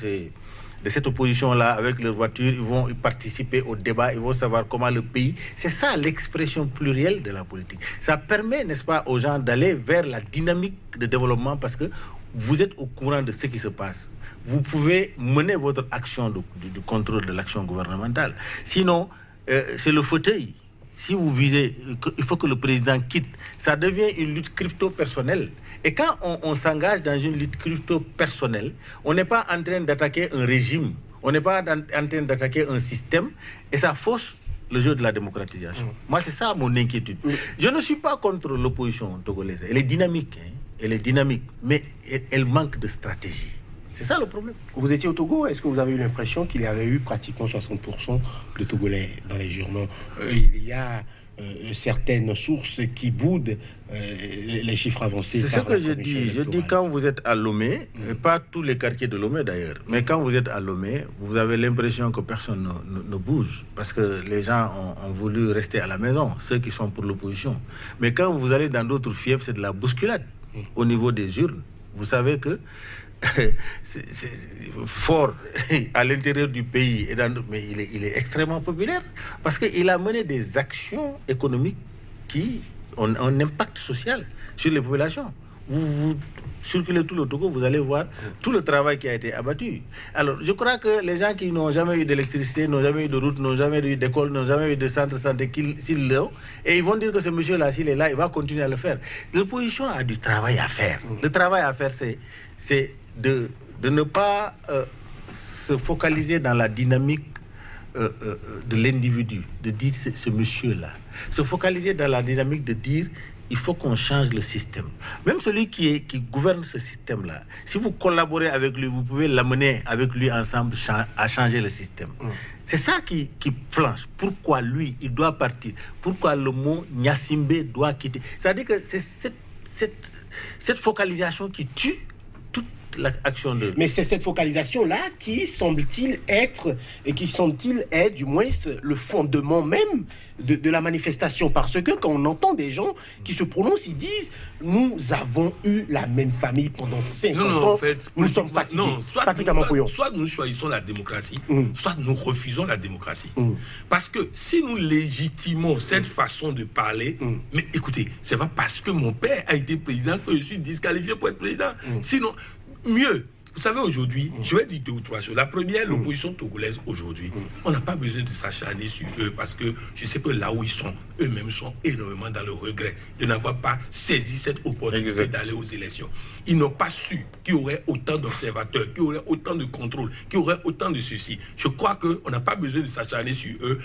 cette opposition-là, avec leurs voitures, ils vont participer au débat, ils vont savoir comment le pays... C'est ça l'expression plurielle de la politique. Ça permet, n'est-ce pas, aux gens d'aller vers la dynamique de développement parce que vous êtes au courant de ce qui se passe. Vous pouvez mener votre action de contrôle de l'action gouvernementale. Sinon, c'est le fauteuil. Si vous visez, il faut que le président quitte, ça devient une lutte crypto-personnelle. Et quand on s'engage dans une lutte crypto-personnelle, on n'est pas en train d'attaquer un régime, on n'est pas en train d'attaquer un système, et ça fausse le jeu de la démocratisation. Moi, c'est ça mon inquiétude. Je ne suis pas contre l'opposition togolaise. Elle est dynamique, mais elle manque de stratégie. C'est ça le problème. Vous étiez au Togo, est-ce que vous avez eu l'impression qu'il y avait eu pratiquement 60% de Togolais dans les journaux? Il y a certaines sources qui boudent les chiffres avancés. C'est ce que je dis. Je dis quand vous êtes à Lomé, pas tous les quartiers de Lomé d'ailleurs, mais quand vous êtes à Lomé, vous avez l'impression que personne ne bouge parce que les gens ont voulu rester à la maison, ceux qui sont pour l'opposition. Mais quand vous allez dans d'autres fiefs, c'est de la bousculade au niveau des urnes. Vous savez que c'est fort à l'intérieur du pays, mais il est extrêmement populaire parce qu'il a mené des actions économiques qui ont un impact social sur les populations. Vous circulez tout le Togo, vous allez voir tout le travail qui a été abattu. Alors, je crois que les gens qui n'ont jamais eu d'électricité, n'ont jamais eu de route, n'ont jamais eu d'école, n'ont jamais eu de centre de santé, s'ils l'ont, et ils vont dire que ce monsieur-là, s'il est là, il va continuer à le faire. L'opposition a du travail à faire. Le travail à faire, c'est de ne pas se focaliser dans la dynamique de l'individu, de dire ce monsieur-là. Se focaliser dans la dynamique de dire il faut qu'on change le système. Même celui qui gouverne ce système-là, si vous collaborez avec lui, vous pouvez l'amener avec lui ensemble à changer le système. C'est ça qui flanche. Pourquoi lui, il doit partir? Pourquoi le mot Nyasimbe doit quitter? C'est-à-dire que c'est cette focalisation qui tue toute l'action de... Mais c'est cette focalisation-là qui semble-t-il être du moins le fondement même de la manifestation. Parce que quand on entend des gens qui se prononcent, ils disent « Nous avons eu la même famille pendant 50 ans, en fait, nous sommes fatigués. » Soit nous choisissons la démocratie, soit nous refusons la démocratie. Parce que si nous légitimons cette façon de parler, mais écoutez, c'est pas parce que mon père a été président que je suis disqualifié pour être président. Sinon, mieux. Vous savez, aujourd'hui, je vais dire 2 ou 3 choses. La première, l'opposition togolaise aujourd'hui, on n'a pas besoin de s'acharner sur eux parce que je sais que là où ils sont, eux-mêmes sont énormément dans le regret de n'avoir pas saisi cette opportunité d'aller aux élections. Ils n'ont pas su qu'il y aurait autant d'observateurs, qu'il y aurait autant de contrôle, qu'il y aurait autant de ceci. Je crois qu'on n'a pas besoin de s'acharner sur eux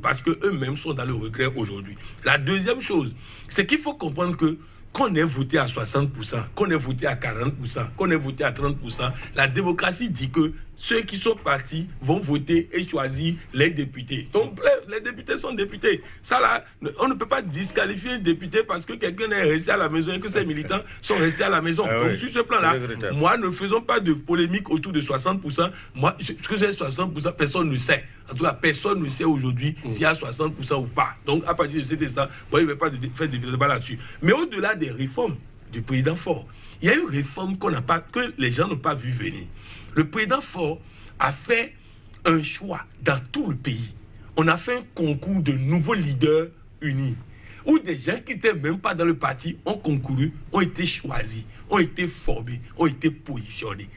parce qu'eux-mêmes sont dans le regret aujourd'hui. La deuxième chose, c'est qu'il faut comprendre que qu'on ait voté à 60%, qu'on ait voté à 40%, qu'on ait voté à 30%, la démocratie dit que ceux qui sont partis vont voter et choisir les députés. Donc, les députés sont députés. Ça là, on ne peut pas disqualifier un député parce que quelqu'un est resté à la maison et que ses militants sont restés à la maison. Donc, sur ce plan-là, moi, ne faisons pas de polémique autour de 60%. Moi, ce que c'est 60%, personne ne sait. En tout cas, personne ne sait aujourd'hui s'il y a 60% ou pas. Donc, à partir de cet instant, bon, il ne va pas faire des débats là-dessus. Mais au-delà des réformes du président Faure, il y a une réforme que les gens n'ont pas vu venir. Le président Faure a fait un choix dans tout le pays. On a fait un concours de nouveaux leaders unis, où des gens qui n'étaient même pas dans le parti ont concouru, ont été choisis, ont été formés, ont été positionnés.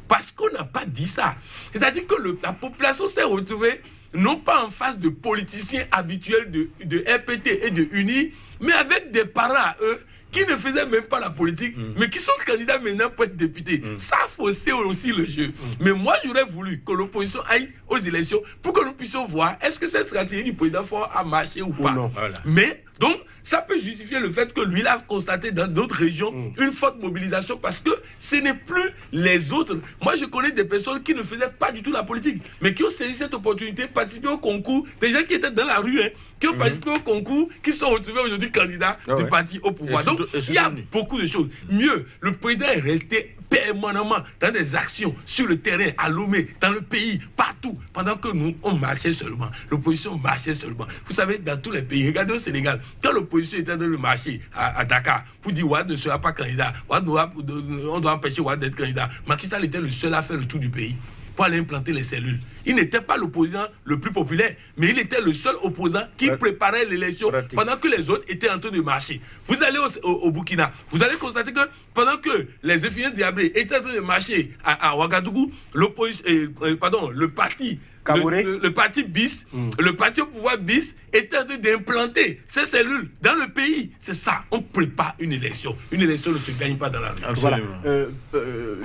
Parce qu'on n'a pas dit ça. C'est-à-dire que la population s'est retrouvée non pas en face de politiciens habituels de RPT et de UNI, mais avec des parents à eux qui ne faisaient même pas la politique, mais qui sont candidats maintenant pour être députés. Ça a faussé aussi le jeu. Mais moi, j'aurais voulu que l'opposition aille aux élections pour que nous puissions voir est-ce que cette stratégie du président Faure a marché ou pas. Voilà. Mais, donc, ça peut justifier le fait que lui, il a constaté dans d'autres régions une forte mobilisation parce que ce n'est plus les autres. Moi, je connais des personnes qui ne faisaient pas du tout la politique, mais qui ont saisi cette opportunité, participé au concours, des gens qui étaient dans la rue, qui ont participé au concours, qui sont retrouvés aujourd'hui candidats du parti au pouvoir. Donc, il y a beaucoup de choses. Mieux, le président est resté permanemment dans des actions sur le terrain, à Lomé, dans le pays, partout, pendant que nous, on marchait seulement. L'opposition marchait seulement. Vous savez, dans tous les pays, regardez au Sénégal, quand l'opposition était dans le marché à Dakar, pour dire Ouad ne sera pas candidat, on doit empêcher Ouad d'être candidat, Macky Sall était le seul à faire le tour du pays pour aller implanter les cellules. Il n'était pas l'opposant le plus populaire, mais il était le seul opposant qui préparait l'élection pendant que les autres étaient en train de marcher. Vous allez au Burkina, vous allez constater que pendant que les infirmiers Diablé étaient en train de marcher à Ouagadougou, le parti le parti BIS, le parti au pouvoir BIS était en train d'implanter ces cellules dans le pays. C'est ça, on prépare une élection. Une élection ne se gagne pas dans la rue. Voilà.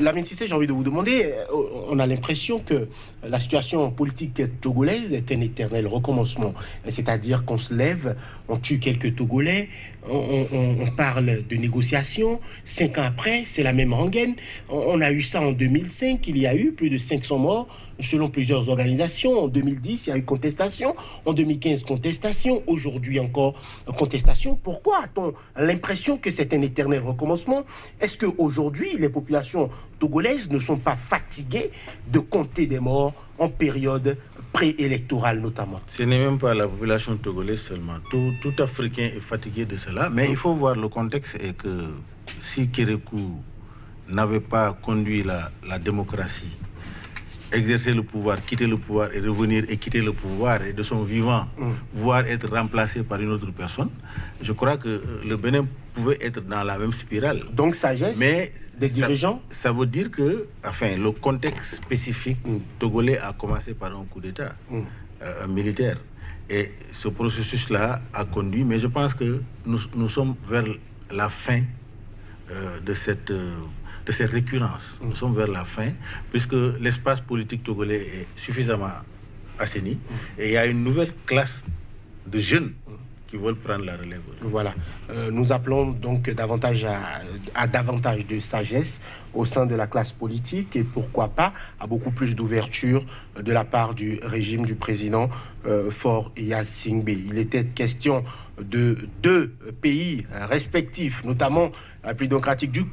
Lamine Cissé, j'ai envie de vous demander, on a l'impression que la situation politique togolaise est un éternel recommencement. C'est-à-dire qu'on se lève, on tue quelques Togolais, on parle de négociations. 5 ans après, c'est la même rengaine. On a eu ça en 2005, il y a eu plus de 500 morts selon plusieurs organisations. En 2010, il y a eu contestation. En 2015, contestation. Aujourd'hui encore, contestation. Pourquoi a-t-on l'impression que c'est un éternel recommencement? Est-ce qu'aujourd'hui, les populations togolaises ne sont pas fatiguées de compter des morts en période préélectorale notamment? Ce n'est même pas la population togolaise seulement. Tout Africain est fatigué de cela. Mais il faut voir le contexte et que si Kérékou n'avait pas conduit la démocratie, exercer le pouvoir, quitter le pouvoir et revenir et quitter le pouvoir et de son vivant, voire être remplacé par une autre personne, je crois que le Bénin pouvait être dans la même spirale. Donc sagesse des dirigeants? Ça veut dire que, enfin, le contexte spécifique togolais a commencé par un coup d'État militaire. Et ce processus-là a conduit, mais je pense que nous sommes vers la fin de cette récurrence. Nous sommes vers la fin, puisque l'espace politique togolais est suffisamment assaini. Et il y a une nouvelle classe de jeunes qui veulent prendre la relève. Voilà. Nous appelons donc davantage à davantage de sagesse au sein de la classe politique et pourquoi pas à beaucoup plus d'ouverture de la part du régime du président Faure Gnassingbé. Il était question de deux pays respectifs, notamment la République démocratique du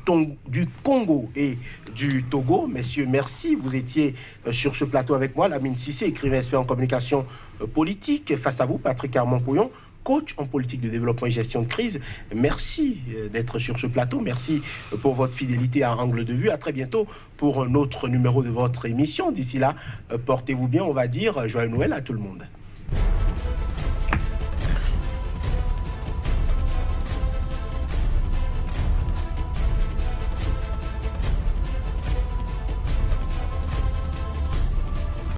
Congo et du Togo. Messieurs, merci. Vous étiez sur ce plateau avec moi, Lamine Cissé, écrivain expert en communication politique. Face à vous, Patrick Armand-Pouillon, coach en politique de développement et gestion de crise. Merci d'être sur ce plateau. Merci pour votre fidélité à Angle de Vue. À très bientôt pour un autre numéro de votre émission. D'ici là, portez-vous bien. On va dire joyeux Noël à tout le monde.